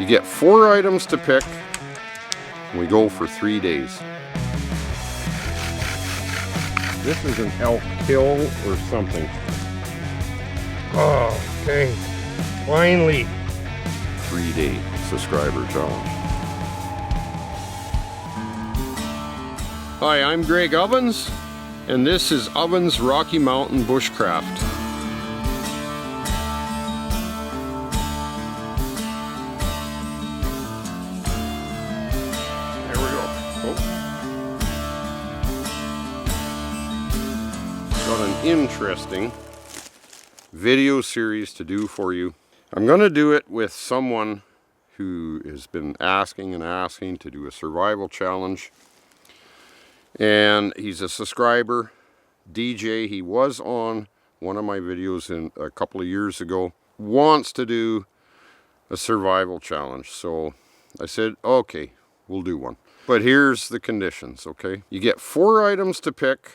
You get 4 items to pick. We go for 3 days. This is an elk kill or something. Oh, okay. Finally. 3-day subscriber challenge. Hi, I'm Greg Ovens, and this is Ovens Rocky Mountain Bushcraft. There we go. Oh. Got an interesting video series to do for you. I'm going to do it with someone who has been asking to do a survival challenge. And he's a subscriber, DJ. He was on one of my videos a couple of years ago. Wants to do a survival challenge. So I said, okay, we'll do one. But here's the conditions, okay? You get 4 items to pick.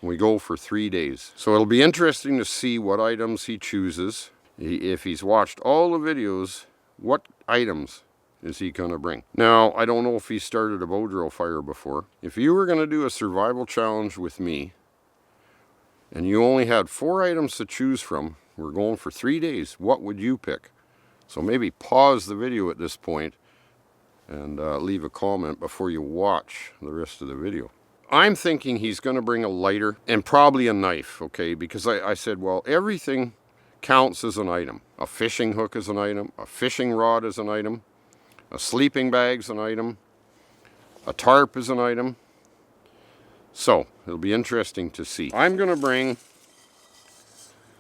We go for 3 days. So it'll be interesting to see what items he chooses. If he's watched all the videos, what items is he going to bring? Now, I don't know if he started a bow drill fire before. If you were going to do a survival challenge with me, and you only had 4 items to choose from, we're going for 3 days, what would you pick? So maybe pause the video at this point and leave a comment before you watch the rest of the video. I'm thinking he's going to bring a lighter and probably a knife, okay? Because I said, well, everything counts as an item. A fishing hook is an item, a fishing rod is an item, a sleeping bag's an item, a tarp is an item. So it'll be interesting to see. I'm going to bring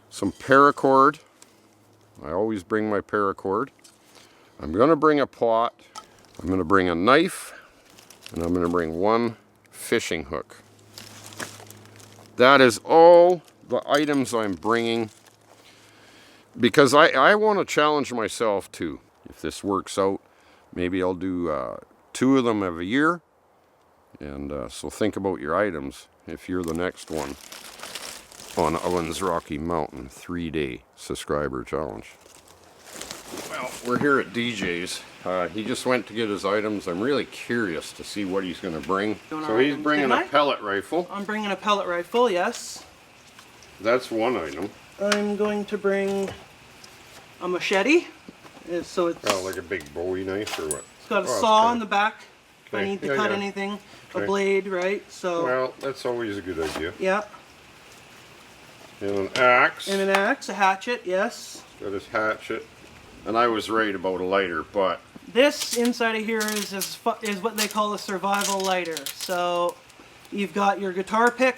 some paracord. I always bring my paracord. I'm going to bring a pot. I'm going to bring a knife, and I'm going to bring 1 fishing hook. That is all the items I'm bringing, because I want to challenge myself too. If this works out, maybe I'll do 2 of them every year. And so think about your items if you're the next one on Ovens Rocky Mountain 3-day subscriber challenge. Well, we're here at DJ's. He just went to get his items. I'm really curious to see what he's going to bring. So he's bringing a pellet rifle. I'm bringing a pellet rifle, yes. That's 1 item. I'm going to bring a machete. So it's like a big Bowie knife or what? It's got a saw on the back if I need to cut anything. A blade, right? So. Well, that's always a good idea. Yeah. And an axe. And an axe, a hatchet, yes. Got his hatchet. And I was right about a lighter, but this inside of here is what they call a survival lighter. So you've got your guitar pick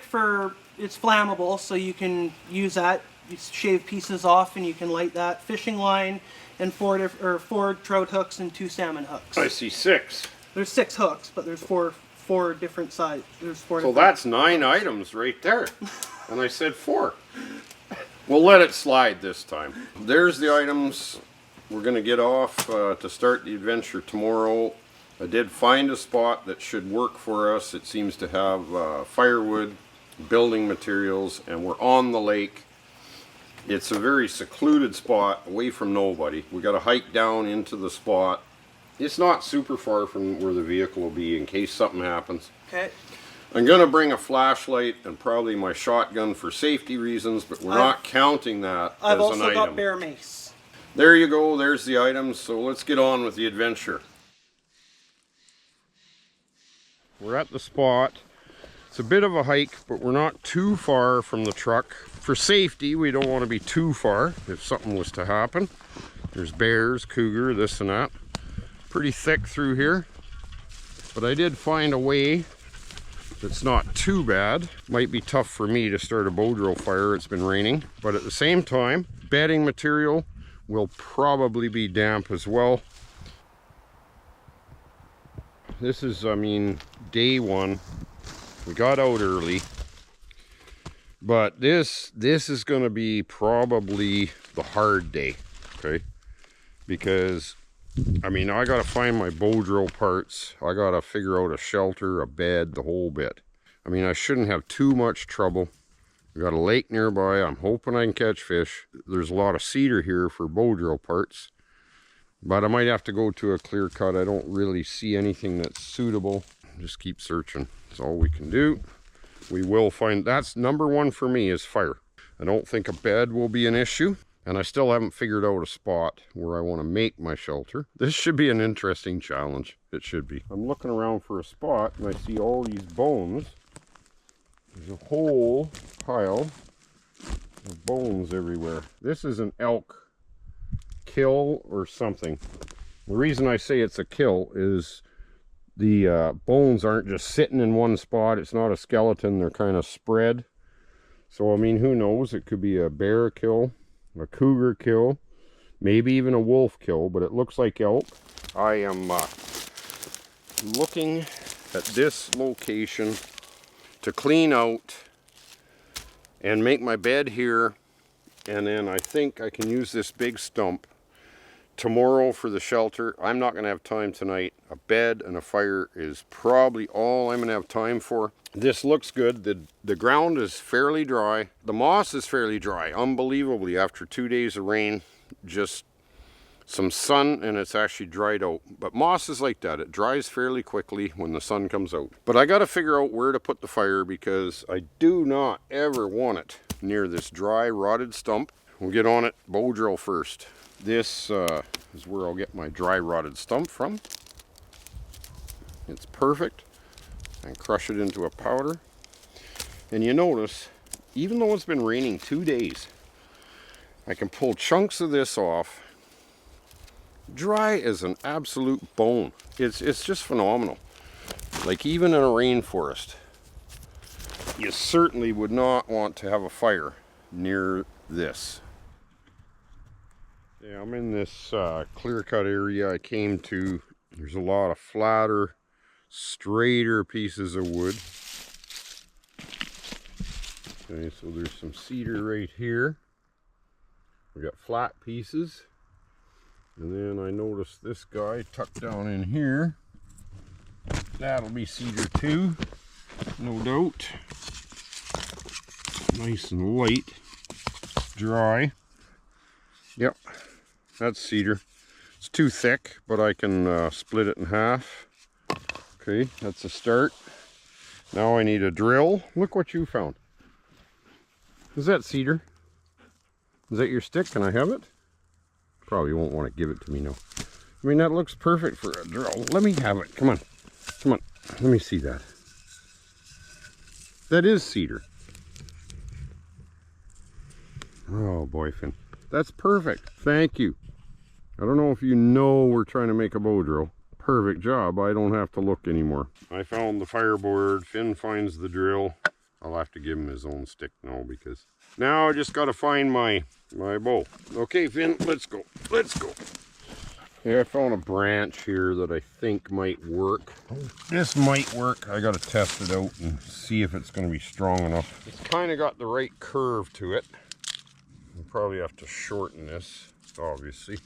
it's flammable, so you can use that. You shave pieces off and you can light that. Fishing line and 4 trout hooks and 2 salmon hooks. I see 6. There's 6 hooks, but there's four different sizes. There's 4. So that's 9 items right there. And I said 4. We'll let it slide this time. There's the items. We're going to get off to start the adventure tomorrow. I did find a spot that should work for us. It seems to have firewood, building materials, and we're on the lake. It's a very secluded spot, away from nobody. We got to hike down into the spot. It's not super far from where the vehicle will be in case something happens. Okay. I'm going to bring a flashlight and probably my shotgun for safety reasons, but we're not counting that as an item. I've also got bear mace. There you go, there's the items, so let's get on with the adventure. We're at the spot. It's a bit of a hike, but we're not too far from the truck. For safety, we don't want to be too far if something was to happen. There's bears, cougar, this and that. Pretty thick through here. But I did find a way that's not too bad. Might be tough for me to start a bow drill fire, it's been raining. But at the same time, bedding material will probably be damp as well. This is, day 1. We got out early. But this is going to be probably the hard day, okay? Because, I got to find my bow drill parts. I got to figure out a shelter, a bed, the whole bit. I shouldn't have too much trouble. We got a lake nearby. I'm hoping I can catch fish. There's a lot of cedar here for bow drill parts. But I might have to go to a clear cut. I don't really see anything that's suitable. Just keep searching. That's all we can do. We will find, that's number one for me is fire. I don't think a bed will be an issue. And I still haven't figured out a spot where I want to make my shelter. This should be an interesting challenge. It should be. I'm looking around for a spot and I see all these bones. There's a whole pile of bones everywhere. This is an elk kill or something. The reason I say it's a kill is the bones aren't just sitting in one spot. It's not a skeleton. They're kind of spread. So, I mean, who knows? It could be a bear kill, a cougar kill, maybe even a wolf kill, but it looks like elk. I am looking at this location to clean out and make my bed here, and then I think I can use this big stump tomorrow for the shelter. I'm not going to have time tonight. A bed and a fire is probably all I'm going to have time for. This looks good. The ground is fairly dry. The moss is fairly dry, unbelievably, after 2 days of rain. Just some sun and it's actually dried out. But moss is like that. It dries fairly quickly when the sun comes out. But I got to figure out where to put the fire because I do not ever want it near this dry, rotted stump. We'll get on it. Bow drill first. This is where I'll get my dry, rotted stump from. It's perfect. And crush it into a powder. And you notice, even though it's been raining 2 days, I can pull chunks of this off. Dry as an absolute bone. It's just phenomenal. Like even in a rainforest, you certainly would not want to have a fire near this. Yeah, I'm in this clear cut area I came to. There's a lot of flatter, straighter pieces of wood. Okay, so there's some cedar right here. We got flat pieces. And then I noticed this guy tucked down in here. That'll be cedar too, no doubt. Nice and light, dry. Yep, that's cedar. It's too thick, but I can split it in half. Okay, that's a start. Now I need a drill. Look what you found. Is that cedar? Is that your stick? Can I have it? Probably won't want to give it to me now. I mean, that looks perfect for a drill. Let me have it. Come on. Come on. Let me see that. That is cedar. Oh, boy, Finn. That's perfect. Thank you. I don't know if you know we're trying to make a bow drill. Perfect job. I don't have to look anymore. I found the fireboard. Finn finds the drill. I'll have to give him his own stick now because now I just got to find my bow. Okay, Finn, let's go. Let's go. Yeah, I found a branch here that I think might work. This might work. I got to test it out and see if it's going to be strong enough. It's kind of got the right curve to it. I'll probably have to shorten this, obviously.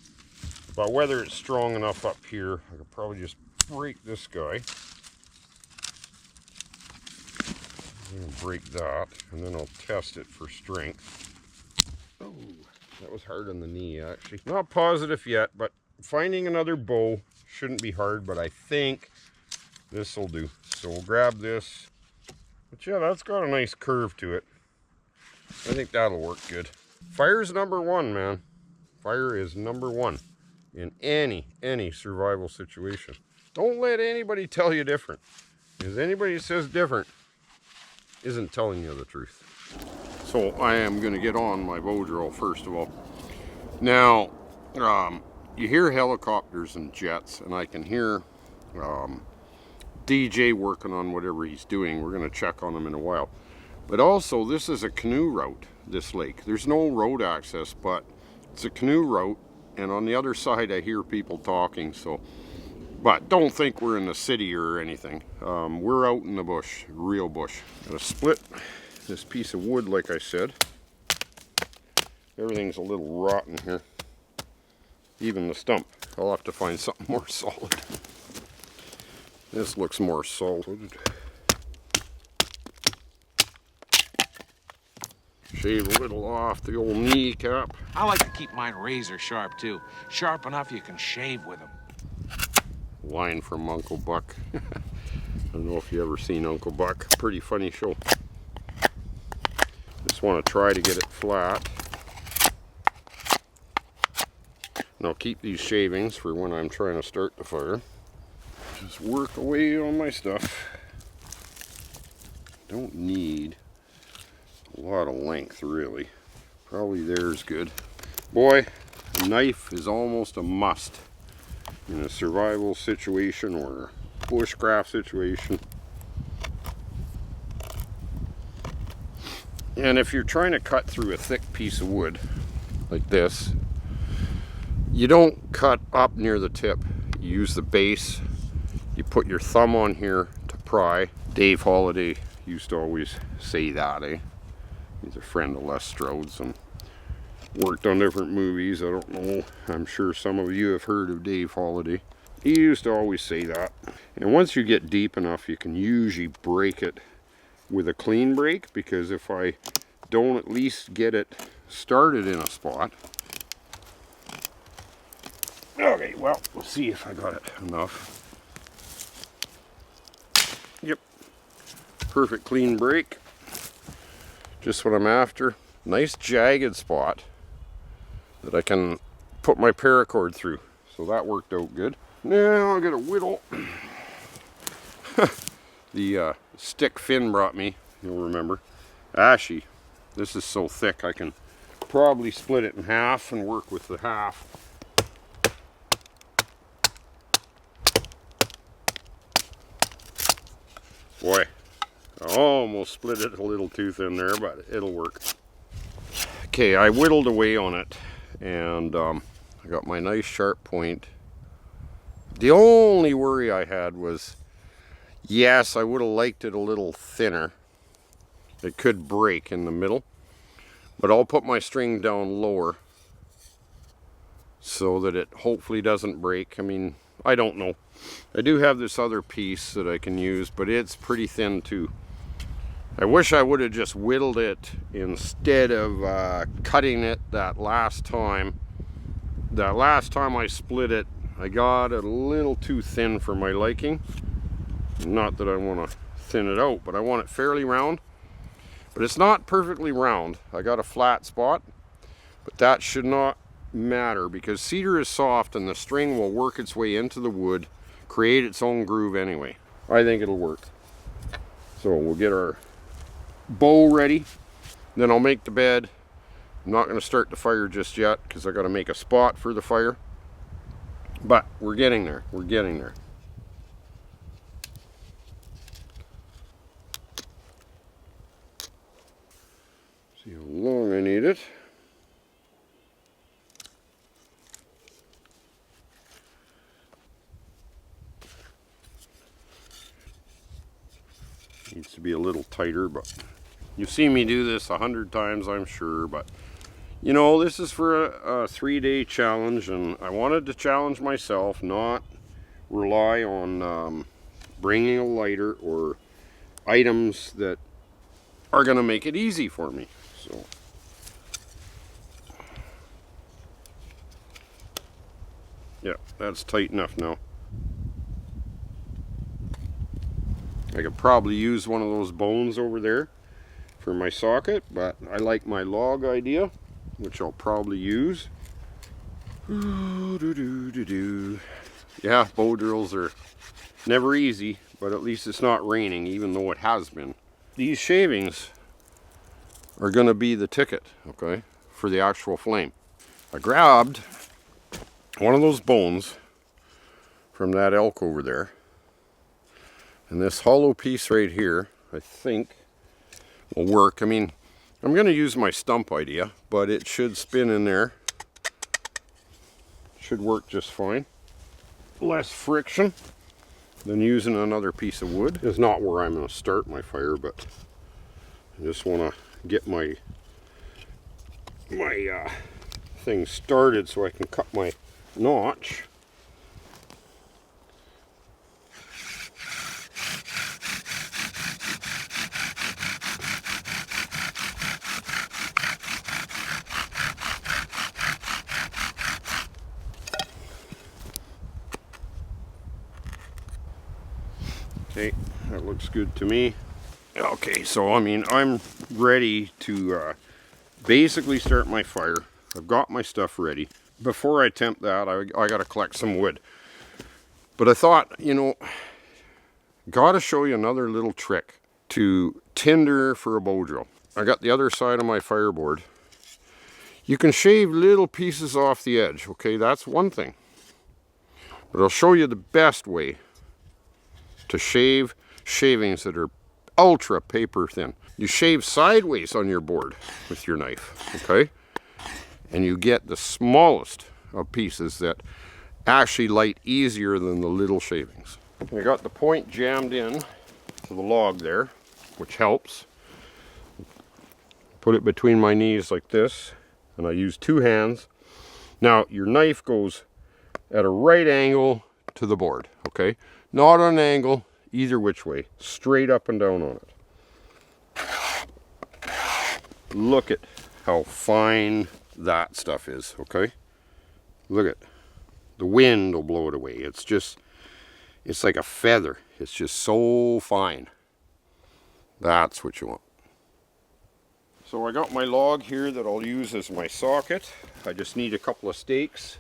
But whether it's strong enough up here, I could probably just break this guy. I'm going to break that, and then I'll test it for strength. Oh, that was hard on the knee, actually. Not positive yet, but finding another bow shouldn't be hard, but I think this will do. So we'll grab this. But yeah, that's got a nice curve to it. I think that'll work good. Fire's number one, man. Fire is number one in any survival situation. Don't let anybody tell you different. Because anybody who says different isn't telling you the truth. So I am going to get on my bow drill first of all. Now, you hear helicopters and jets, and I can hear DJ working on whatever he's doing. We're going to check on him in a while. But also, this is a canoe route, this lake. There's no road access, but it's a canoe route, and on the other side I hear people talking, so. But don't think we're in the city or anything. We're out in the bush, real bush. Gonna split this piece of wood, like I said. Everything's a little rotten here. Even the stump. I'll have to find something more solid. This looks more solid. Shave a little off the old kneecap. I like to keep mine razor sharp, too. Sharp enough you can shave with them. Line from Uncle Buck. I don't know if you ever seen Uncle Buck. Pretty funny show. Just want to try to get it flat. And I'll keep these shavings for when I'm trying to start the fire. Just work away on my stuff. Don't need a lot of length, really. Probably there's good. Boy, a knife is almost a must in a survival situation or a bushcraft situation. And if you're trying to cut through a thick piece of wood like this, you don't cut up near the tip. You use the base. You put your thumb on here to pry. Dave Holliday used to always say that, eh? He's a friend of Les Stroud's and worked on different movies. I don't know. I'm sure some of you have heard of Dave Holliday. He used to always say that. And once you get deep enough, you can usually break it with a clean break, because if I don't at least get it started in a spot. Okay, well, we'll see if I got it enough. Yep. Perfect clean break. Just what I'm after. Nice jagged spot that I can put my paracord through. So that worked out good. Now I gotta whittle. The stick Finn brought me, you'll remember. Ashy. This is so thick I can probably split it in half and work with the half. Boy, I almost split it a little too thin there, but it'll work. Okay, I whittled away on it, and I got my nice sharp point. The only worry I had was, yes, I would have liked it a little thinner. It could break in the middle, but I'll put my string down lower so that it hopefully doesn't break. I mean, I don't know. I do have this other piece that I can use, but it's pretty thin too. I wish I would have just whittled it instead of cutting it that last time. That last time I split it, I got it a little too thin for my liking. Not that I want to thin it out, but I want it fairly round. But it's not perfectly round. I got a flat spot, but that should not matter because cedar is soft and the string will work its way into the wood, create its own groove anyway. I think it'll work. So we'll get our bow ready, then I'll make the bed. I'm not going to start the fire just yet because I got to make a spot for the fire. But we're getting there. We're getting there. See how long I need it. Needs to be a little tighter, but you've seen me do this 100 times, I'm sure. But you know, this is for a 3-day challenge, and I wanted to challenge myself, not rely on bringing a lighter or items that are going to make it easy for me. So yeah, that's tight enough now. I could probably use one of those bones over there for my socket, but I like my log idea, which I'll probably use. Yeah, bow drills are never easy, but at least it's not raining, even though it has been. These shavings are going to be the ticket, okay, for the actual flame. I grabbed one of those bones from that elk over there, and this hollow piece right here, I think, will work. I mean, I'm going to use my stump idea, but it should spin in there. Should work just fine. Less friction than using another piece of wood. It's not where I'm going to start my fire, but I just want to get my thing started so I can cut my notch. Okay, that looks good to me. Okay, so I mean, I'm ready to basically start my fire. I've got my stuff ready. Before I attempt that, I got to collect some wood. But I thought, you know, got to show you another little trick to tinder for a bow drill. I got the other side of my fireboard. You can shave little pieces off the edge, okay? That's one thing. But I'll show you the best way to shave shavings that are ultra paper thin. You shave sideways on your board with your knife, okay? And you get the smallest of pieces that actually light easier than the little shavings. I got the point jammed in to the log there, which helps. Put it between my knees like this, and I use 2 hands. Now your knife goes at a right angle to the board, okay? Not on an angle, either which way, straight up and down on it. Look at how fine that stuff is, okay? Look at, the wind will blow it away. It's just, it's like a feather. It's just so fine. That's what you want. So I got my log here that I'll use as my socket. I just need a couple of stakes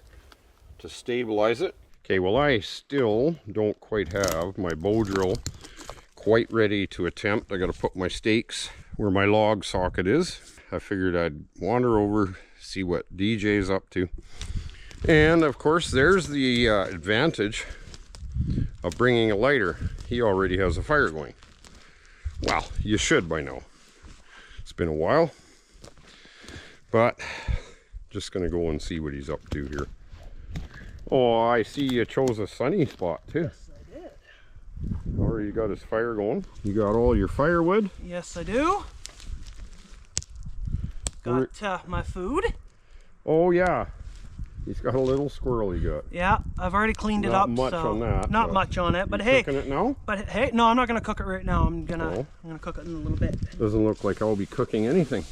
to stabilize it. Okay, well I still don't quite have my bow drill quite ready to attempt. I got to put my stakes where my log socket is. I figured I'd wander over, see what DJ's up to. And of course there's the advantage of bringing a lighter. He already has a fire going. Well, you should by now. It's been a while, but just gonna go and see what he's up to here. Oh, I see you chose a sunny spot too. Yes, I did. Already got his fire going. You got all your firewood? Yes, I do. Got my food. Oh yeah, he's got a little squirrel you got. Yeah, I've already cleaned it up. Not much on that. Not much on it, but hey. Cooking it now? But hey, no, I'm not gonna cook it right now. I'm gonna cook it in a little bit. Doesn't look like I'll be cooking anything.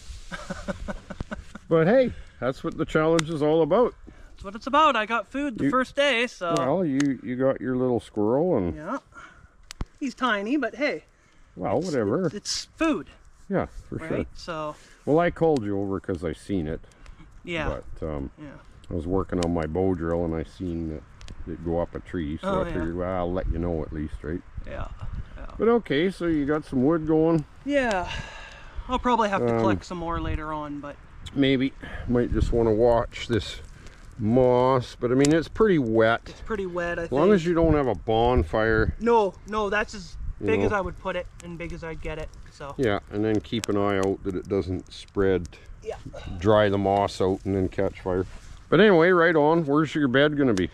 But hey, that's what the challenge is all about. That's what it's about. I got food the first day, so. Well, you got your little squirrel and. Yeah. He's tiny, but hey. Well, whatever. It's food. Yeah, for right? sure. So. Well, I called you over because I seen it. Yeah. But yeah. I was working on my bow drill and I seen it go up a tree, so I figured, well, I'll let you know at least, right? Yeah. But okay, so you got some wood going. Yeah. I'll probably have to collect some more later on, but. Maybe. Might just want to watch this moss, but I mean, it's pretty wet. It's pretty wet, I think. As long as you don't have a bonfire. No, that's as big as I would put it and big as I'd get it, so. Yeah, and then keep an eye out that it doesn't spread. Yeah. Dry the moss out and then catch fire. But anyway, right on. Where's your bed gonna be?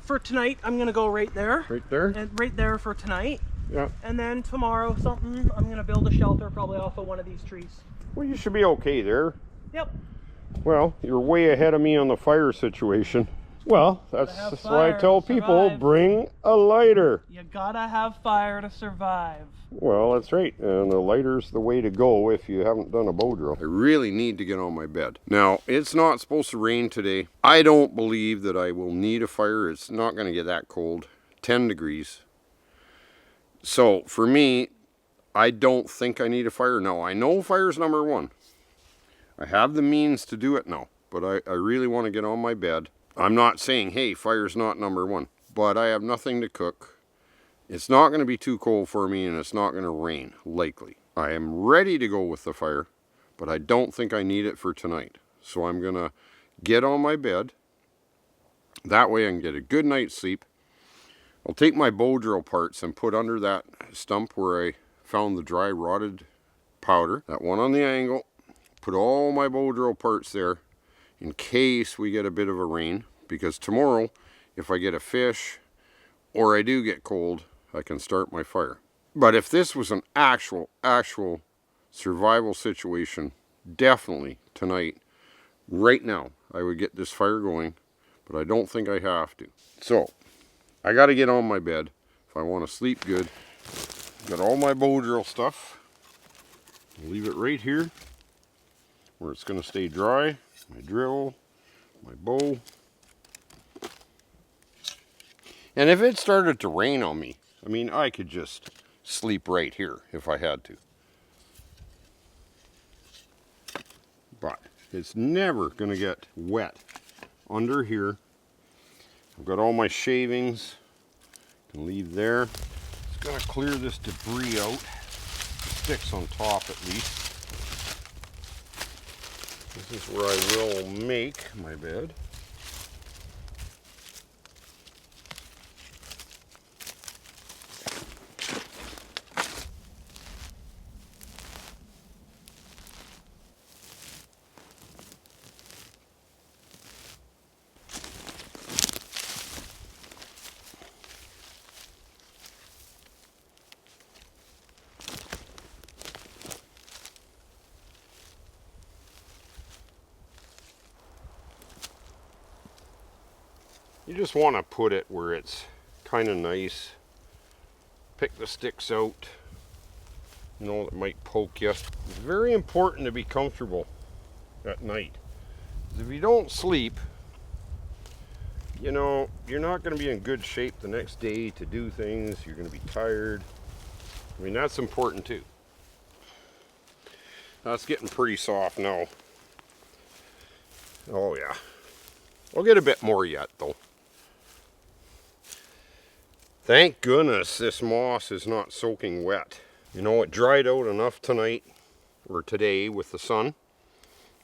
For tonight, I'm gonna go right there. Right there? And right there for tonight. Yeah. And then tomorrow I'm gonna build a shelter probably off of one of these trees. Well, you should be okay there. Yep. Well, you're way ahead of me on the fire situation. Well, that's why I tell people, bring a lighter. You gotta have fire to survive. Well, that's right. And a lighter's the way to go if you haven't done a bow drill. I really need to get on my bed. Now, it's not supposed to rain today. I don't believe that I will need a fire. It's not going to get that cold. 10 degrees. So, for me, I don't think I need a fire. Now, I know fire's number one. I have the means to do it now. But I really want to get on my bed. I'm not saying, hey, fire's not number one. But I have nothing to cook. It's not going to be too cold for me, and it's not going to rain, likely. I am ready to go with the fire, but I don't think I need it for tonight. So I'm going to get on my bed. That way I can get a good night's sleep. I'll take my bow drill parts and put under that stump where I found the dry rotted powder. That one on the angle. Put all my bow drill parts there in case we get a bit of a rain. Because tomorrow, if I get a fish or I do get cold, I can start my fire. But if this was an actual survival situation, definitely tonight, right now, I would get this fire going, but I don't think I have to. So, I gotta get on my bed if I want to sleep good. Got all my bow drill stuff. Leave it right here where it's gonna stay dry. My drill, my bow. And if it started to rain on me, I mean, I could just sleep right here if I had to. But it's never going to get wet under here. I've got all my shavings. Can leave there. Just going to clear this debris out. The sticks on top at least. This is where I will make my bed. You just want to put it where it's kind of nice. Pick the sticks out, you know, that might poke you. It's very important to be comfortable at night. If you don't sleep, you know, you're not going to be in good shape the next day to do things. You're going to be tired. I mean, that's important too. That's getting pretty soft now. Oh yeah. I'll get a bit more yet though. Thank goodness this moss is not soaking wet. You know, it dried out enough tonight, or today with the sun,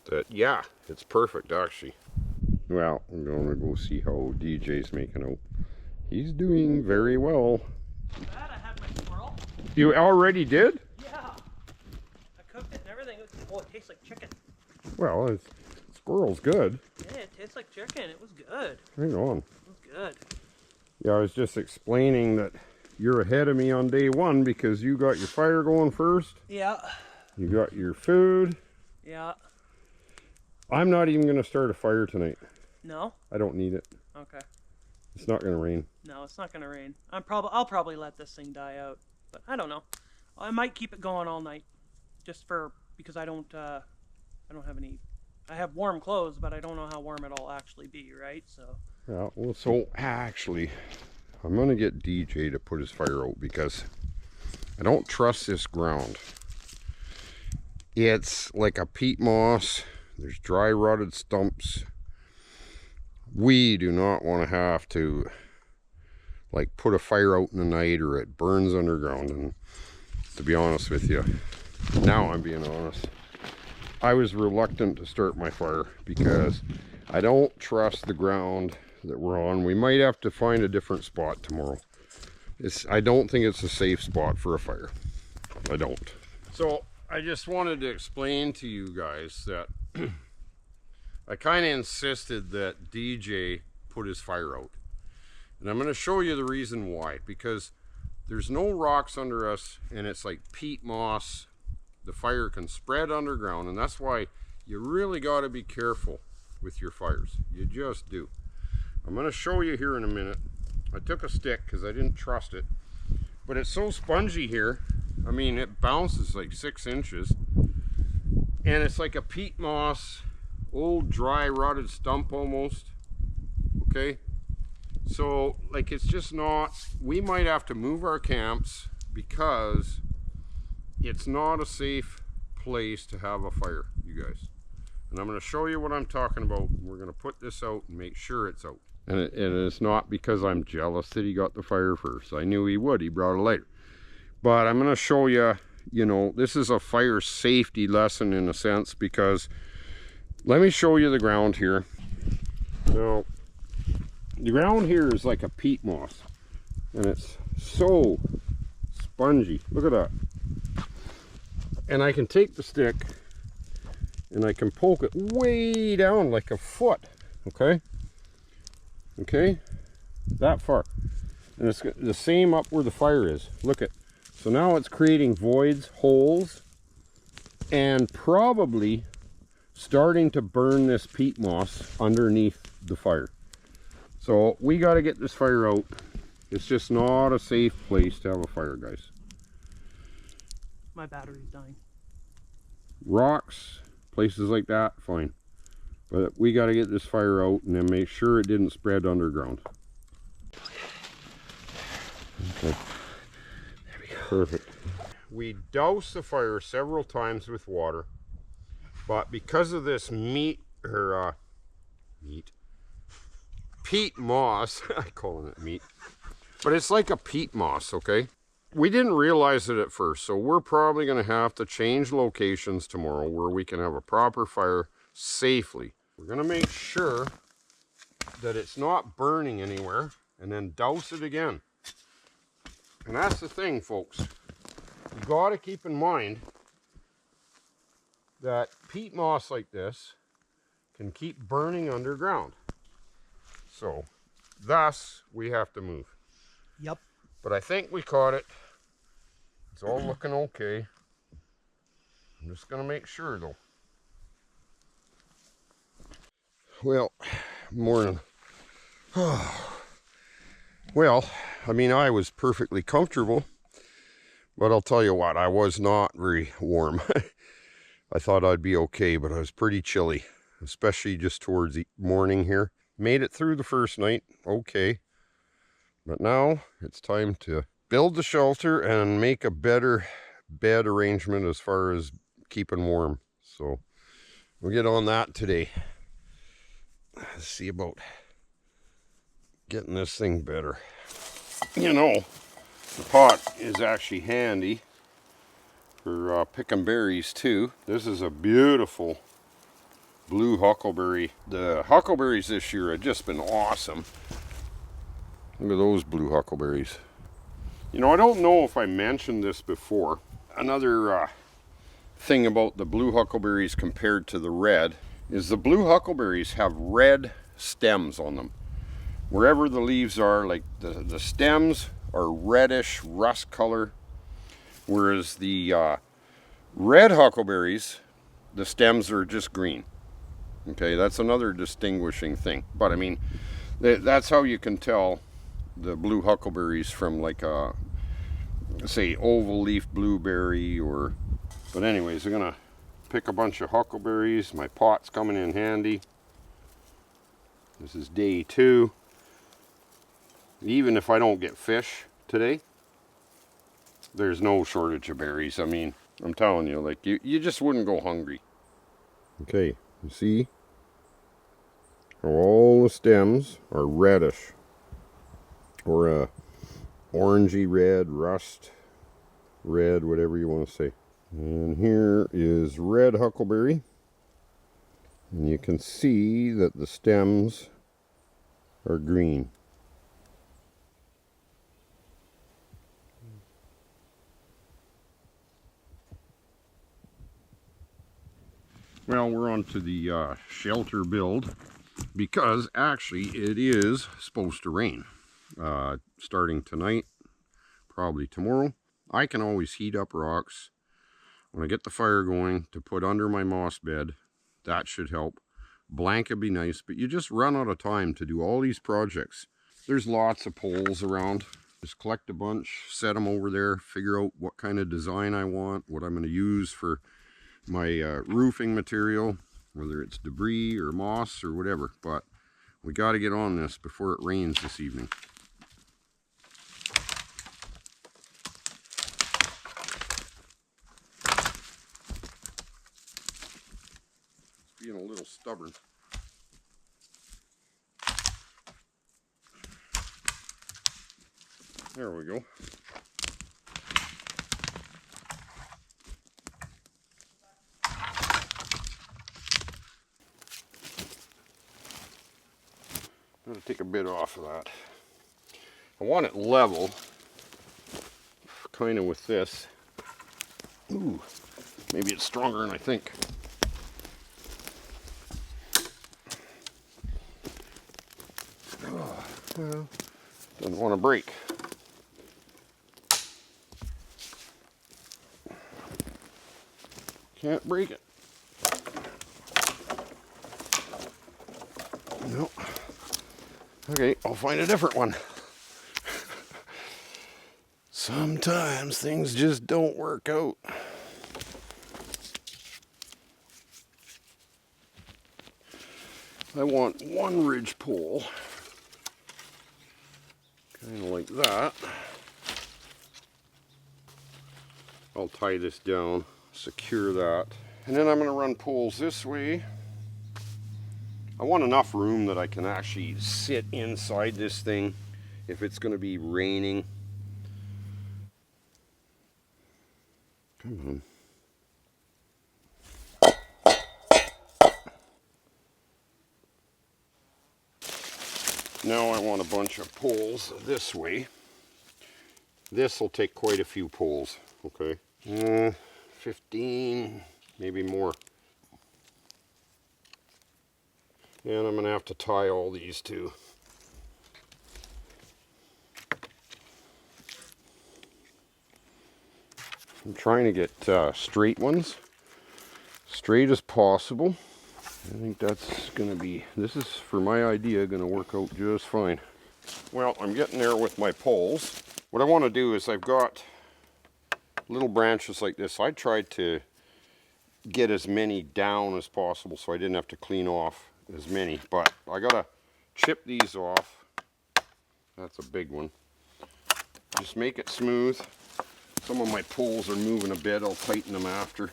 that yeah, it's perfect actually. Well, I'm going to go see how DJ's making out. He's doing very well. Glad I had my squirrel. You already did? Yeah. I cooked it and everything. Oh, it tastes like chicken. Well, squirrel's good. Yeah, it tastes like chicken. It was good. Hang on. It was good. Yeah, I was just explaining that you're ahead of me on day one because you got your fire going first. Yeah. You got your food. Yeah. I'm not even going to start a fire tonight. No? I don't need it. Okay. It's not going to rain. No, it's not gonna rain. I'll probably let this thing die out, but I don't know. I might keep it going all night, just because I don't have any. I have warm clothes, but I don't know how warm it'll actually be, right? So. Yeah. Well, so actually, I'm going to get DJ to put his fire out because I don't trust this ground. It's like a peat moss. There's dry rotted stumps. We do not want to have to like put a fire out in the night or it burns underground. And to be honest with you, now I'm being honest, I was reluctant to start my fire because I don't trust the ground that we're on. We might have to find a different spot tomorrow. I don't think it's a safe spot for a fire. I don't. So I just wanted to explain to you guys that I kind of insisted that DJ put his fire out. And I'm going to show you the reason why. Because there's no rocks under us and it's like peat moss. The fire can spread underground, and that's why you really got to be careful with your fires. You just do. I'm going to show you here in a minute. I took a stick because I didn't trust it. But it's so spongy here. I mean, it bounces like 6 inches. And it's like a peat moss, old dry rotted stump almost. Okay? So, like, it's just not, we might have to move our camps because it's not a safe place to have a fire, you guys. And I'm going to show you what I'm talking about. We're going to put this out and make sure it's out. And it's not because I'm jealous that he got the fire first. I knew he would. He brought a lighter. But I'm going to show you, you know, this is a fire safety lesson in a sense, because let me show you the ground here. Now, the ground here is like a peat moss. And it's so spongy. Look at that. And I can take the stick and I can poke it way down like a foot. Okay? Okay, that far, and it's the same up where the fire is. Look at, so now it's creating voids, holes, and probably starting to burn this peat moss underneath the fire. So we got to get this fire out. It's just not a safe place to have a fire, guys. My battery's dying. Rocks, places like that, fine. But we got to get this fire out and then make sure it didn't spread underground. Okay. Perfect. We douse the fire several times with water, but because of this peat moss, I call it meat, but it's like a peat moss, okay? We didn't realize it at first, so we're probably going to have to change locations tomorrow where we can have a proper fire safely. We're going to make sure that it's not burning anywhere and then douse it again. And that's the thing, folks. You got to keep in mind that peat moss like this can keep burning underground. So, thus, we have to move. Yep. But I think we caught it. It's all looking okay. I'm just going to make sure, though. Well, morning. Well, I mean, I was perfectly comfortable, but I'll tell you what, I was not very warm. I thought I'd be okay, but I was pretty chilly, especially just towards the morning here. Made it through the first night, okay. But now it's time to build the shelter and make a better bed arrangement as far as keeping warm. So we'll get on that today. Let's see about getting this thing better. You know, the pot is actually handy for picking berries too. This is a beautiful blue huckleberry. The huckleberries this year have just been awesome. Look at those blue huckleberries. You know, I don't know if I mentioned this before. Another thing about the blue huckleberries compared to the red is the blue huckleberries have red stems on them. Wherever the leaves are, like the stems are reddish rust color, whereas the red huckleberries, the stems are just green. Okay, that's another distinguishing thing. But I mean, that's how you can tell the blue huckleberries from like a, say, oval leaf blueberry or, but anyways, I'm gonna pick a bunch of huckleberries. My pot's coming in handy. This is day 2. Even if I don't get fish today, there's no shortage of berries. I mean, I'm telling you, like, you just wouldn't go hungry. Okay, you see how all the stems are reddish, or orangey red, rust red, whatever you want to say. And here is red huckleberry, and you can see that the stems are green. Well, we're on to the shelter build, because actually it is supposed to rain starting tonight, probably tomorrow. I can always heat up rocks when I get the fire going to put under my moss bed. That should help. Blanket be nice, but you just run out of time to do all these projects. There's lots of poles around. Just collect a bunch, set them over there, figure out what kind of design I want, what I'm going to use for my roofing material, whether it's debris or moss or whatever. But we got to get on this before it rains this evening. It's being a little stubborn. There we go. I'm going to take a bit off of that. I want it level, kind of with this. Ooh, maybe it's stronger than I think. Oh, well, doesn't want to break. Can't break it. No. Okay, I'll find a different one. Sometimes things just don't work out. I want one ridge pole, kind of like that. I'll tie this down, secure that. And then I'm going to run poles this way. I want enough room that I can actually sit inside this thing if it's going to be raining. Come on. Now I want a bunch of poles this way. This will take quite a few poles, okay? 15, maybe more. And I'm going to have to tie all these too. I'm trying to get straight ones, straight as possible. I think that's going to be, this is for my idea, going to work out just fine. Well, I'm getting there with my poles. What I want to do is I've got little branches like this. I tried to get as many down as possible so I didn't have to clean off as many, but I got to chip these off. That's a big one. Just make it smooth. Some of my poles are moving a bit. I'll tighten them after.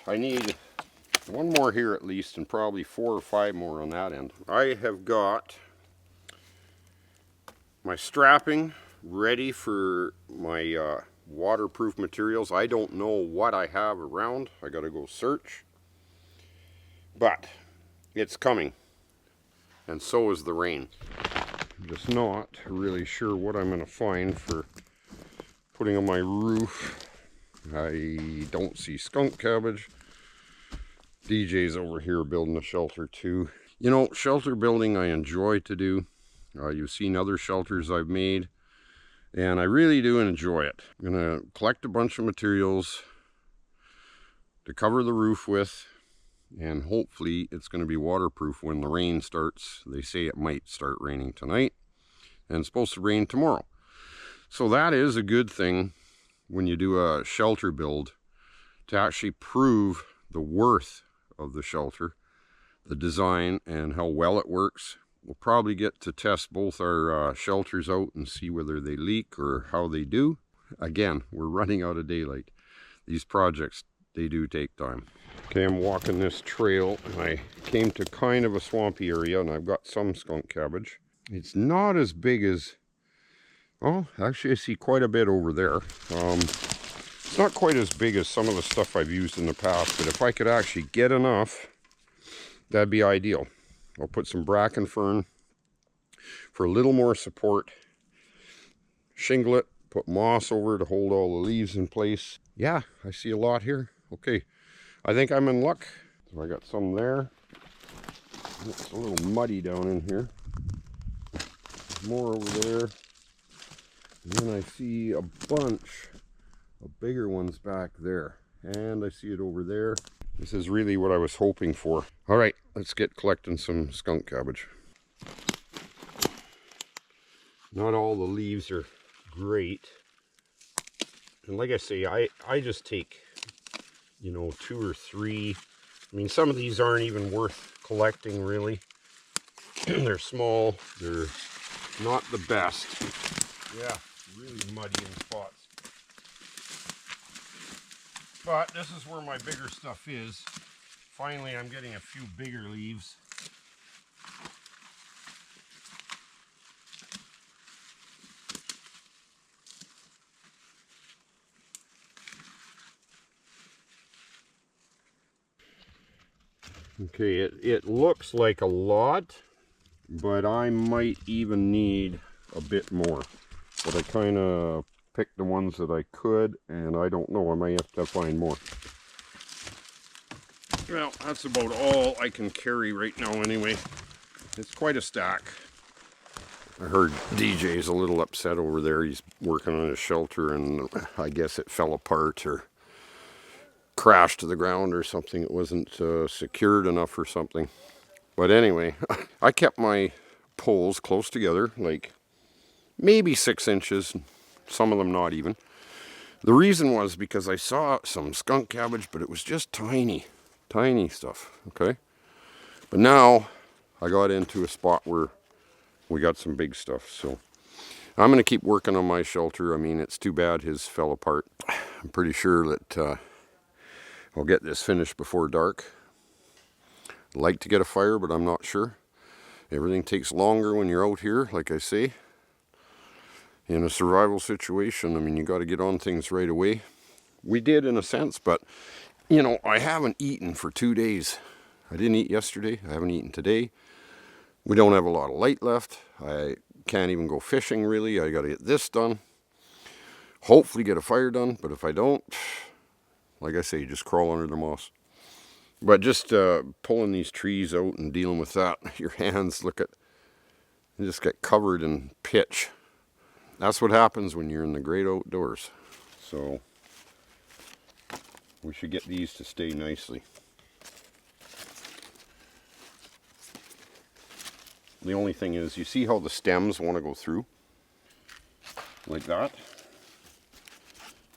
I need one more here at least, and probably 4 or 5 more on that end. I have got my strapping ready for my waterproof materials. I don't know what I have around. I gotta go search. But it's coming. And so is the rain. I'm just not really sure what I'm gonna find for putting on my roof. I don't see skunk cabbage. DJ's over here building a shelter too. You know, shelter building I enjoy to do. You've seen other shelters I've made, and I really do enjoy it. I'm gonna collect a bunch of materials to cover the roof with, and hopefully it's gonna be waterproof when the rain starts. They say it might start raining tonight, and it's supposed to rain tomorrow. So that is a good thing when you do a shelter build, to actually prove the worth of the shelter, the design, and how well it works. We'll probably get to test both our shelters out and see whether they leak or how they do. Again, we're running out of daylight. These projects, they do take time. Okay, I'm walking this trail, and I came to kind of a swampy area, and I've got some skunk cabbage. It's not as big as, oh, actually I see quite a bit over there. It's not quite as big as some of the stuff I've used in the past, but if I could actually get enough, that'd be ideal. I'll put some bracken fern for a little more support, shingle it, put moss over to hold all the leaves in place. Yeah, I see a lot here. Okay, I think I'm in luck. So I got some there. It's a little muddy down in here. More over there. And then I see a bunch of bigger ones back there. And I see it over there. This is really what I was hoping for. All right, let's get collecting some skunk cabbage. Not all the leaves are great. And like I say, I just take, you know, 2 or 3. I mean, some of these aren't even worth collecting, really. They're small. They're not the best. Yeah, really muddy in spots. But this is where my bigger stuff is. Finally, I'm getting a few bigger leaves. Okay, it looks like a lot, but I might even need a bit more. But I kind of picked the ones that I could, and I don't know, I might have to find more. Well, that's about all I can carry right now anyway. It's quite a stack. I heard DJ's a little upset over there. He's working on his shelter, and I guess it fell apart or crashed to the ground or something. It wasn't secured enough or something. But anyway, I kept my poles close together, like maybe 6 inches, some of them not even. The reason was because I saw some skunk cabbage, but it was just tiny stuff, okay? But now I got into a spot where we got some big stuff, so I'm going to keep working on my shelter. I mean, it's too bad his fell apart. I'm pretty sure that I'll get this finished before dark. I'd like to get a fire, but I'm not sure. Everything takes longer when you're out here, like I say. In a survival situation, I mean, you got to get on things right away. We did in a sense, but, you know, I haven't eaten for 2 days. I didn't eat yesterday. I haven't eaten today. We don't have a lot of light left. I can't even go fishing, really. I got to get this done. Hopefully get a fire done, but if I don't, like I say, just crawl under the moss. But just pulling these trees out and dealing with that, your hands, look at, you just get covered in pitch. That's what happens when you're in the great outdoors. So we should get these to stay nicely. The only thing is, you see how the stems want to go through? Like that.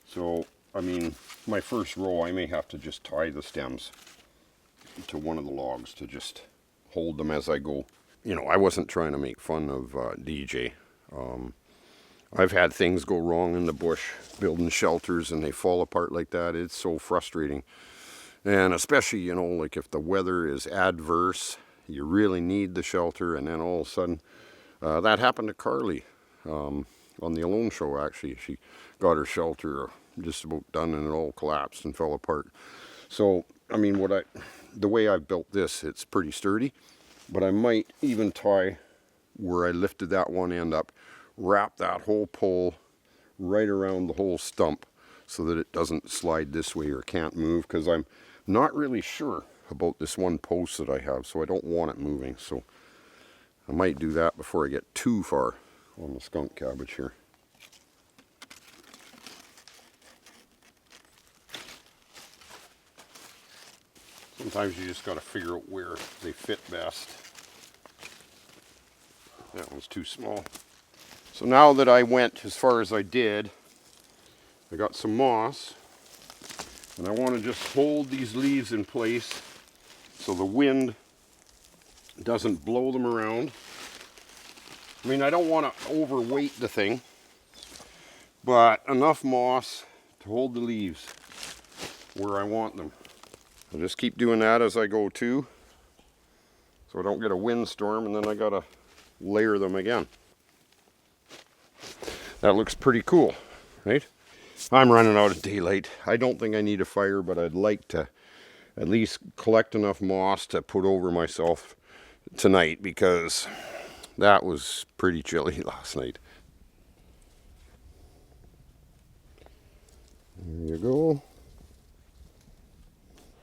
So, I mean, my first row, I may have to just tie the stems to one of the logs to just hold them as I go. You know, I wasn't trying to make fun of DJ. I've had things go wrong in the bush, building shelters, and they fall apart like that. It's so frustrating. And especially, you know, like if the weather is adverse, you really need the shelter, and then all of a sudden, that happened to Carly on the Alone show, actually. She got her shelter just about done, and it all collapsed and fell apart. So, I mean, the way I've built this, it's pretty sturdy, but I might even tie where I lifted that one end up, wrap that whole pole right around the whole stump so that it doesn't slide this way or can't move, because I'm not really sure about this one post that I have, so I don't want it moving. So I might do that before I get too far on the skunk cabbage here. Sometimes you just got to figure out where they fit best. That one's too small. So now that I went as far as I did, I got some moss, and I want to just hold these leaves in place so the wind doesn't blow them around. I mean, I don't want to overweight the thing, but enough moss to hold the leaves where I want them. I'll just keep doing that as I go too, so I don't get a windstorm, and then I gotta layer them again. That looks pretty cool, right? I'm running out of daylight. I don't think I need a fire, but I'd like to at least collect enough moss to put over myself tonight, because that was pretty chilly last night. There you go.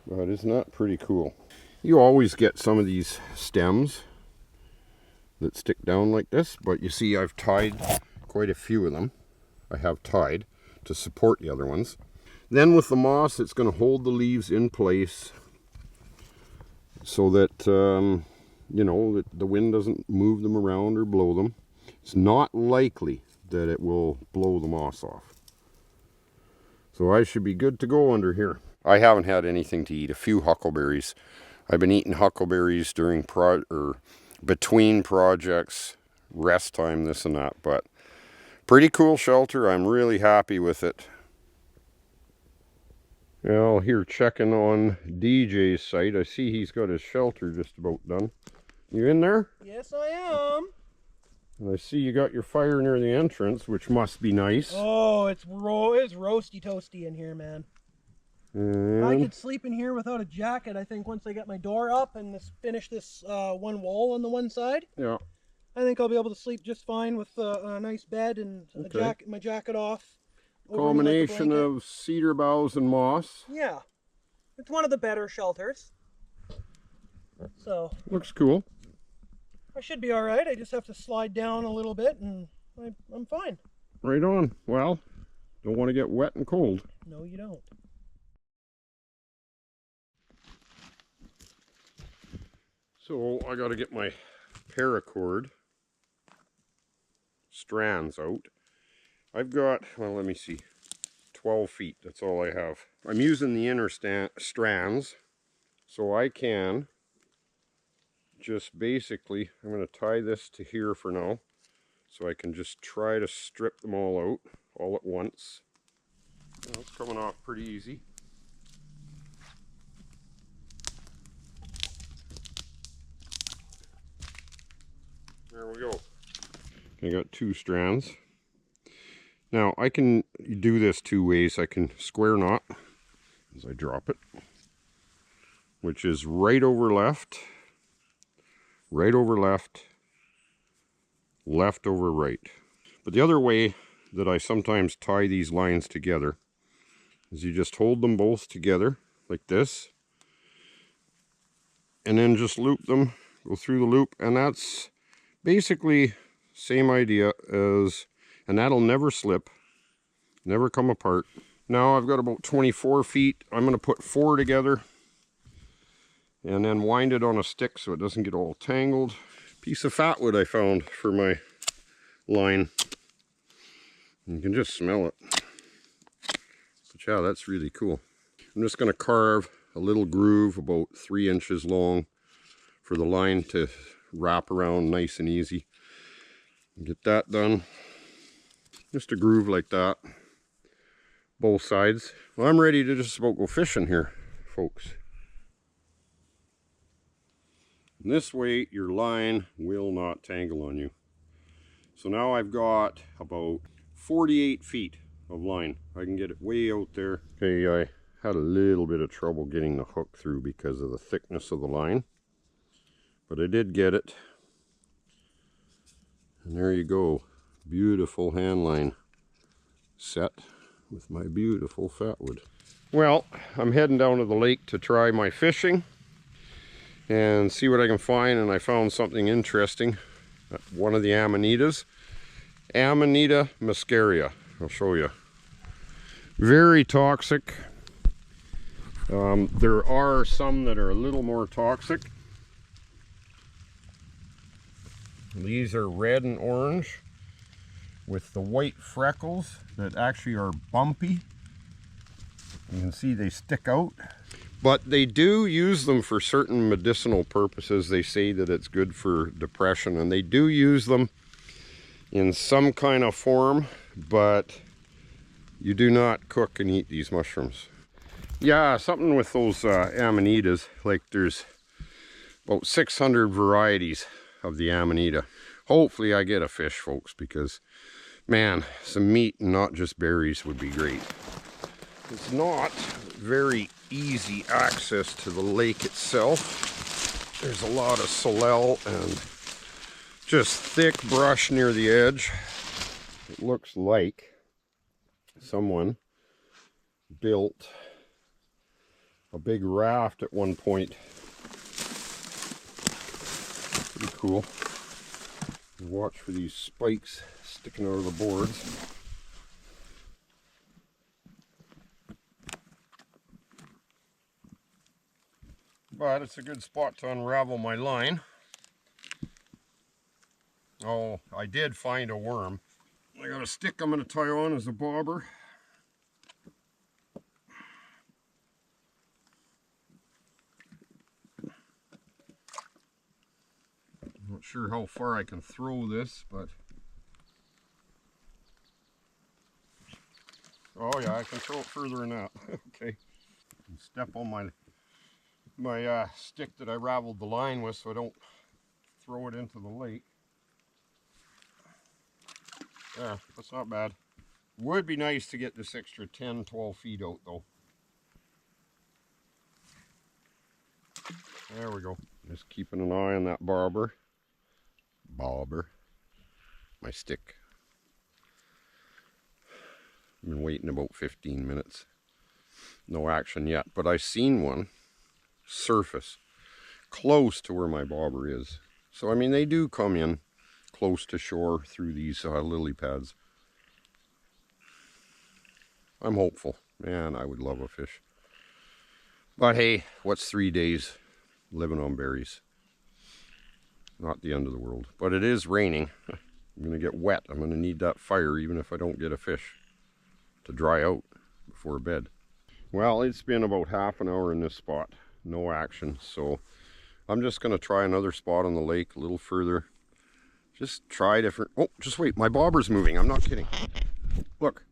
But isn't that pretty cool? You always get some of these stems that stick down like this, but you see I've tied quite a few of them. I have tied to support the other ones. Then with the moss, it's going to hold the leaves in place so that you know, that the wind doesn't move them around or blow them. It's not likely that it will blow the moss off. So I should be good to go under here. I haven't had anything to eat. A few huckleberries. I've been eating huckleberries during between projects, rest time, this and that. But pretty cool shelter. I'm really happy with it. Well, here checking on DJ's site. I see he's got his shelter just about done. You in there? Yes, I am. And I see you got your fire near the entrance, which must be nice. Oh, it's roasty toasty in here, man. And I could sleep in here without a jacket, I think, once I get my door up and finish this one wall on the one side. yeah. I think I'll be able to sleep just fine with a nice bed and Okay. my jacket off. over me like a Combination blanket. of cedar boughs and moss. Yeah. It's one of the better shelters. So Looks cool. I should be alright. I just have to slide down a little bit and I'm fine. Right on. Well, don't want to get wet and cold. No, you don't. So I got to get my paracord strands out. I've got, well, let me see, 12 feet. That's all I have. I'm using the inner strands, so I can just basically, I'm going to tie this to here for now. so I can just try to strip them all out all at once. Well, it's coming off pretty easy. There we go. I got 2 strands. Now I can do this 2 ways. I can square knot as I drop it, which is right over left, left over right. But the other way that I sometimes tie these lines together is you just hold them both together like this, and then just loop them, go through the loop, and that's basically same idea as, and that'll never slip, never come apart. Now I've got about 24 feet. I'm going to put 4 together and then wind it on a stick so it doesn't get all tangled. Piece of fat wood I found for my line. You can just smell it. But yeah, that's really cool. I'm just going to carve a little groove about 3 inches long for the line to wrap around nice and easy. Get that done. Just a groove like that. Both sides. Well, I'm ready to just about go fishing here, folks. And this way your line will not tangle on you. So now I've got about 48 feet of line. I can get it way out there. Okay, I had a little bit of trouble getting the hook through because of the thickness of the line, but I did get it. And there you go, beautiful hand line set with my beautiful fat wood. Well, I'm heading down to the lake to try my fishing and see what I can find, and I found something interesting. One of the amanitas, Amanita muscaria. I'll show you. Very toxic. There are some that are a little more toxic. These are red and orange with the white freckles that actually are bumpy. You can see they stick out. But they do use them for certain medicinal purposes. They say that it's good for depression, and they do use them in some kind of form, but you do not cook and eat these mushrooms. Yeah, something with those amanitas, like there's about 600 varieties of the amanita. Hopefully I get a fish, folks, because man, some meat and not just berries would be great. It's not very easy access to the lake itself. There's a lot of salal and just thick brush near the edge. It looks like someone built a big raft at one point. Pretty cool. Watch for these spikes sticking out of the boards. But it's a good spot to unravel my line. Oh, I did find a worm. I got a stick I'm going to tie on as a bobber. Not sure how far I can throw this, but oh yeah, I can throw it further than that. Okay. Step on my stick that I raveled the line with so I don't throw it into the lake. Yeah, that's not bad. Would be nice to get this extra 10-12 feet out though. There we go. Just keeping an eye on that bobber. My stick. I've been waiting about 15 minutes. No action yet, but I seen one surface close to where my bobber is. So I mean, they do come in close to shore through these lily pads. I'm hopeful. Man, I would love a fish. But hey, what's 3 days living on berries? Not the end of the world. But it is raining. I'm going to get wet. I'm going to need that fire even if I don't get a fish to dry out before bed. Well, it's been about half an hour in this spot. No action. So I'm just going to try another spot on the lake a little further Just try different. Oh, just wait, my bobber's moving. I'm not kidding. Look,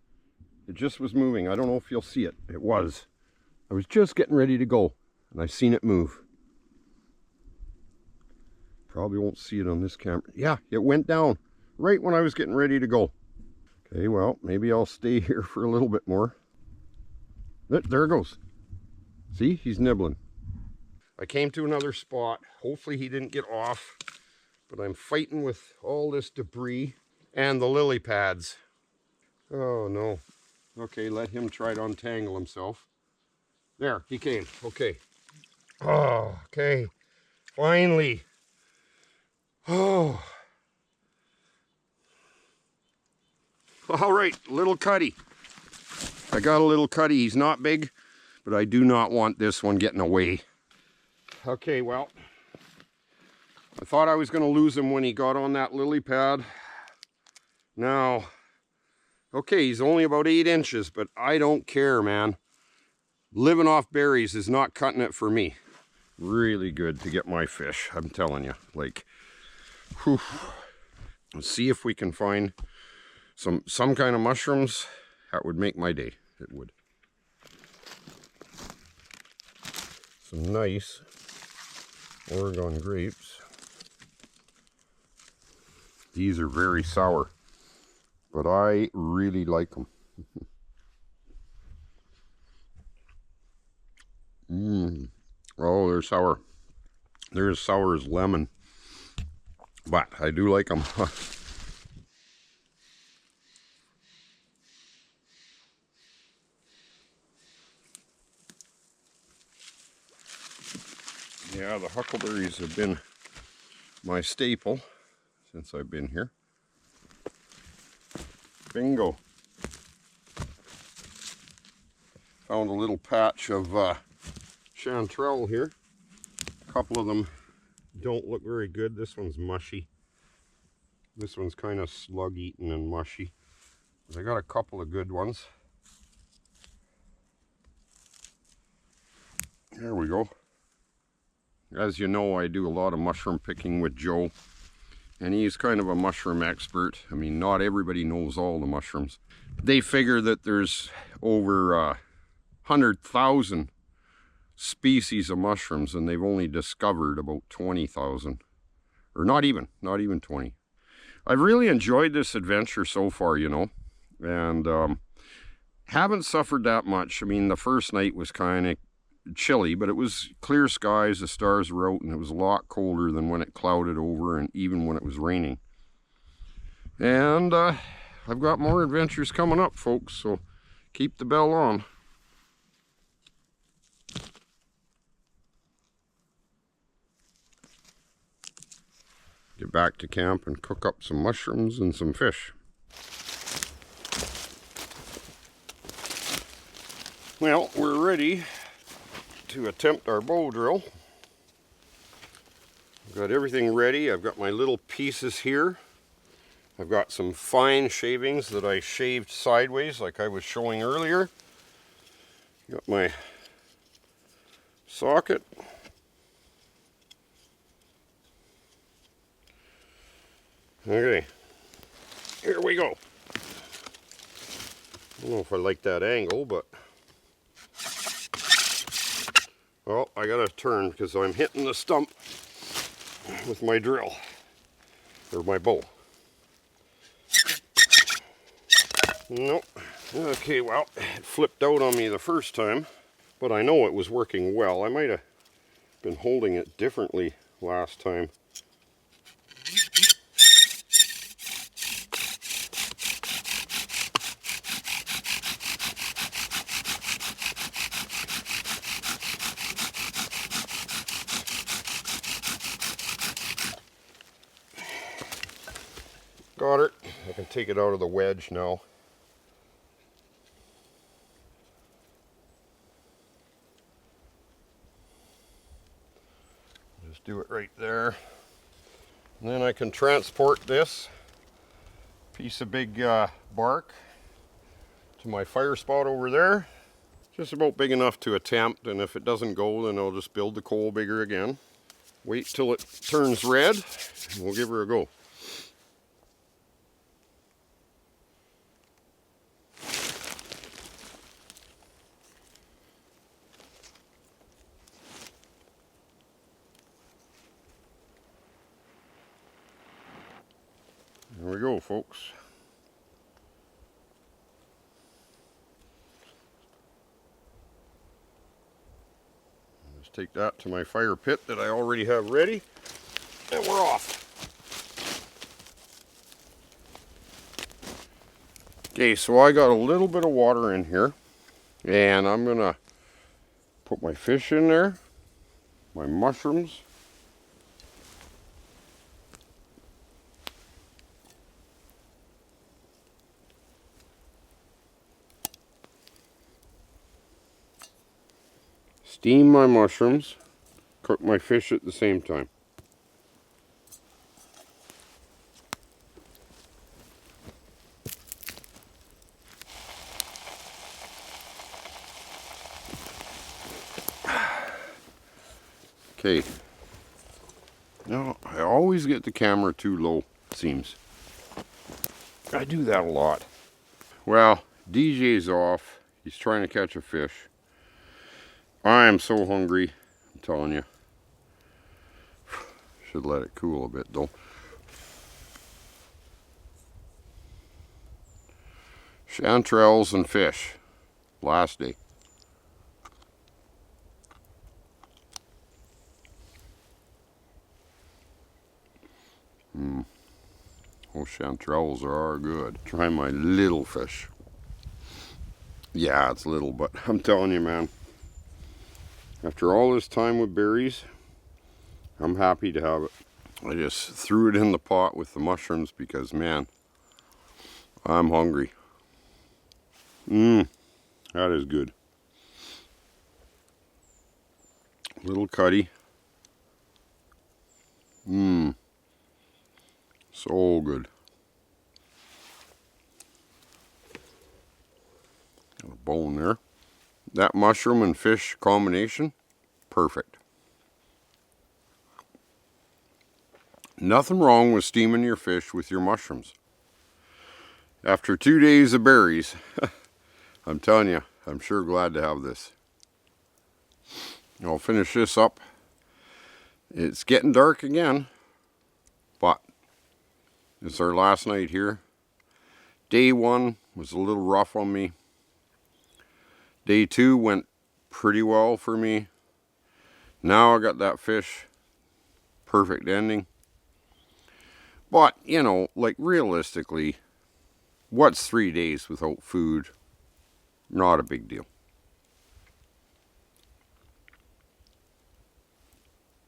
it just was moving. I don't know if you'll see it. It was. I was just getting ready to go, and I seen it move. Probably won't see it on this camera. Yeah, it went down right when I was getting ready to go. Okay, well, maybe I'll stay here for a little bit more. There it goes. See, he's nibbling. I came to another spot. Hopefully he didn't get off, but I'm fighting with all this debris and the lily pads. Oh no. Okay, let him try to untangle himself. There, he came. Okay. Oh, okay. Finally. Oh. All right, little cutty. I got a little cutty. He's not big, but I do not want this one getting away. Okay, well, I thought I was going to lose him when he got on that lily pad. Now, okay, he's only about 8 inches, but I don't care, man. Living off berries is not cutting it for me. Really good to get my fish, I'm telling you. Like, whew. Let's see if we can find some kind of mushrooms. That would make my day. It would. Some nice Oregon grapes. These are very sour, but I really like them. Oh, they're sour. They're as sour as lemon, but I do like them. Yeah, the huckleberries have been my staple since I've been here. Bingo. Found a little patch of chanterelle here. A couple of them don't look very good. This one's mushy. This one's kind of slug eaten and mushy. But I got a couple of good ones. There we go. As you know, I do a lot of mushroom picking with Joe, and he's kind of a mushroom expert. I mean, not everybody knows all the mushrooms. They figure that there's over 100,000 species of mushrooms, and they've only discovered about 20,000, or not even 20. I've really enjoyed this adventure so far, you know, and haven't suffered that much. I mean, the first night was kind of chilly, but it was clear skies, the stars were out, and it was a lot colder than when it clouded over and even when it was raining. And I've got more adventures coming up, folks, so keep the bell on. Get back to camp and cook up some mushrooms and some fish. Well, we're ready to attempt our bow drill. I've got everything ready. I've got my little pieces here. I've got some fine shavings that I shaved sideways like I was showing earlier. Got my socket. Okay, here we go. I don't know if I like that angle, but well, I gotta turn because I'm hitting the stump with my drill, or my bow. Nope. Okay, well, it flipped out on me the first time, but I know it was working well. I might have been holding it differently last time. Got it. I can take it out of the wedge now. Just do it right there. And then I can transport this piece of big bark to my fire spot over there. Just about big enough to attempt, and if it doesn't go, then I'll just build the coal bigger again. Wait till it turns red, and we'll give her a go. There we go, folks. Let's take that to my fire pit that I already have ready, and we're off. Okay, so I got a little bit of water in here, and I'm gonna put my fish in there, my mushrooms, steam my mushrooms, cook my fish at the same time. Okay, now I always get the camera too low, it seems. I do that a lot. Well, DJ's off. He's trying to catch a fish. I am so hungry, I'm telling you. Should let it cool a bit though. Chanterelles and fish, last day. Those chanterelles are good. Try my little fish. Yeah, it's little, but I'm telling you, man, after all this time with berries, I'm happy to have it. I just threw it in the pot with the mushrooms because, man, I'm hungry. That is good. Little cutty. So good. Got a bone there. That mushroom and fish combination, perfect. Nothing wrong with steaming your fish with your mushrooms. After 2 days of berries, I'm telling you, I'm sure glad to have this. I'll finish this up. It's getting dark again, but it's our last night here. Day 1 was a little rough on me. Day 2 went pretty well for me. Now I got that fish. Perfect ending. But, you know, like realistically, what's 3 days without food? Not a big deal.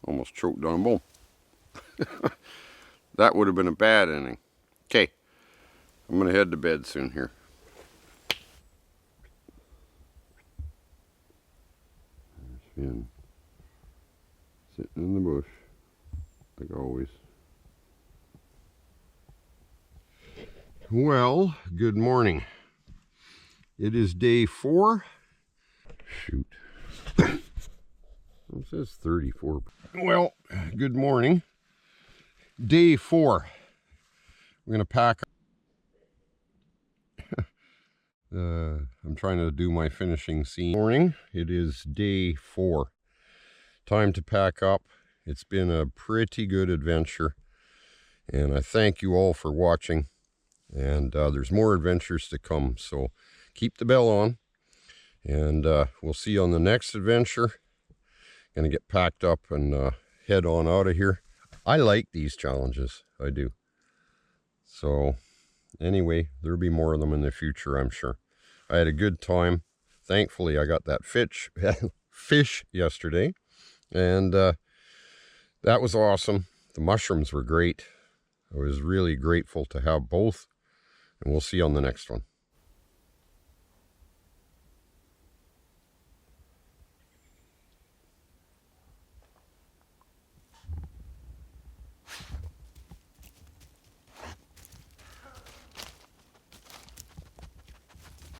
Almost choked on a bone. That would have been a bad ending. Okay, I'm going to head to bed soon here. There's Finn, sitting in the bush, like always. Well, good morning. It is day 4. Shoot. It says 34. Well, good morning. Day 4. I'm going to pack. I'm trying to do my finishing scene. Morning. It is day 4. Time to pack up. It's been a pretty good adventure. And I thank you all for watching. And there's more adventures to come. So keep the bell on. And we'll see you on the next adventure. Gonna get packed up and head on out of here. I like these challenges, I do. So anyway, there'll be more of them in the future, I'm sure. I had a good time. Thankfully, I got that fish yesterday, and that was awesome. The mushrooms were great. I was really grateful to have both, and we'll see you on the next one.